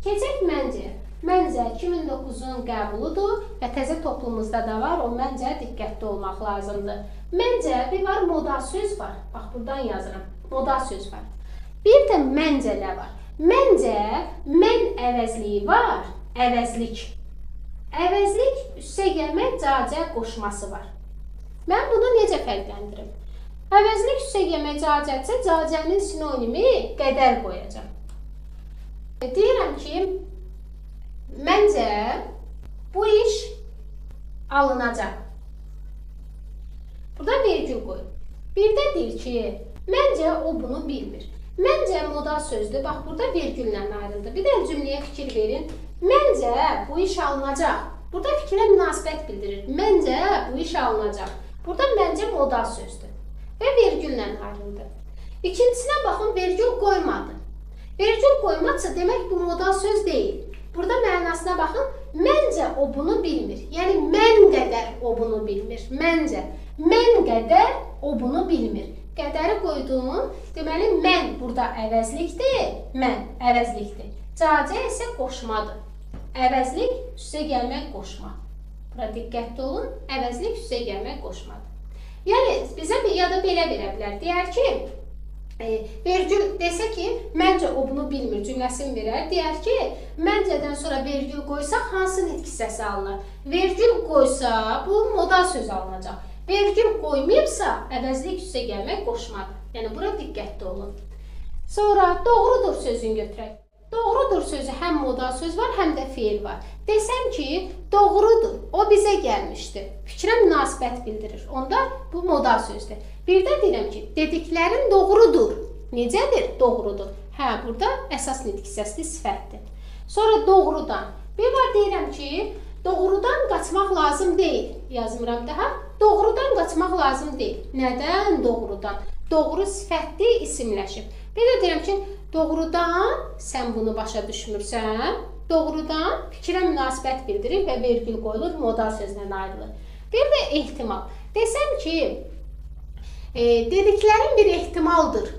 Keçək məncə. Məncə 2009-un qəbuludur və təzə toplumumuzda da var. O məncə diqqətli olmaq lazımdır. Məncə bir var, moda söz var. Bax, buradan yazıram. Moda söz var. Bir də məncə nə var? Məncə, mən əvəzliyi var, əvəzlik. Əvəzlik üssəgəlmə cacə qoşması var. Mən bunu necə fərqləndirim? Əvəzlik üssəgəlmə cacədirsə, cacənin sinonimi qədər qoyacam. Deyirəm ki, məncə bu iş alınacaq. Burada vergül qoy. Bir də deyir ki, məncə o bunu bilmir. Məncə moda sözdür. Bax, burada vergüllə ayrıldı. Bir də cümləyə fikir verin. Məncə bu iş alınacaq. Burada fikrə münasibət bildirir. Məncə bu iş alınacaq. Burada məncə moda sözdür. Və vergüllə ayrıldı. İkincisinə baxın, vergül qoymadı. Vergül qoymadsa demək bu moda söz deyil. Burada mənasına baxın, məncə o bunu bilmir. Yəni, mən qədər o bunu bilmir. Məncə, mən qədər o bunu bilmir. Qədəri qoyduğum, deməli, mən burada əvəzlikdir, mən əvəzlikdir. Cacə isə qoşmadır. Əvəzlik, üstə gəlmək qoşma. Bura diqqətli olun, əvəzlik, üstə gəlmək qoşmadır. Yəni, bizə ya da belə verə bilər. Deyər ki, vergül desə ki, məncə o bunu bilmir cümləsini verər. Deyər ki, məncədən sonra vergül qoysa, hansı nitq hissəsi alınır? Vergül qoysa, bu moda söz alınacaq. Vergül qoymayıbsa, əvəzlik üstə gəlmək qoşmadır. Yəni, bura diqqətli olun. Sonra, doğrudur sözünü götürək. Doğrudur sözü həm moda söz var, həm də feil var. Desəm ki, doğrudur, o bizə gəlmişdir. Fikrə münasibət bildirir. Onda bu moda sözdür. Bir də deyirəm ki, dediklərin doğrudur. Necədir? Doğrudur. Hə, burada əsas nitq hissəsi sifətdir. Sonra doğrudan. Bir var deyirəm ki, doğrudan qaçmaq lazım deyil. Yazmıram daha. Doğrudan qaçmaq lazım deyil. Nədən doğrudan? Doğru sifətli isimləşib. Bir də deyirəm ki, doğrudan sən bunu başa düşmürsən. Doğrudan fikrə münasibət bildirir və vergül qoyulur, moda sözlə ayrılır. Bir də ehtimal. Desəm ki, dediklərin bir ehtimaldır.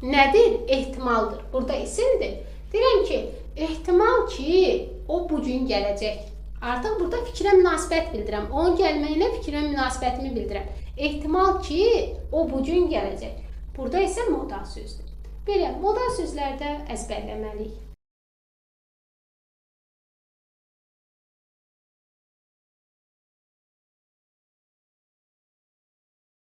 Nədir? Ehtimaldır. Burada isimdir. Deyirəm ki, ehtimal ki, o bugün gələcək. Artıq burada fikrə münasibət bildirəm. Onun gəlməyinə fikrə münasibətimi bildirəm. Ehtimal ki, o bugün gələcək. Burada isə moda sözdür. Belə, moda sözlərdə əzbərləməliyik.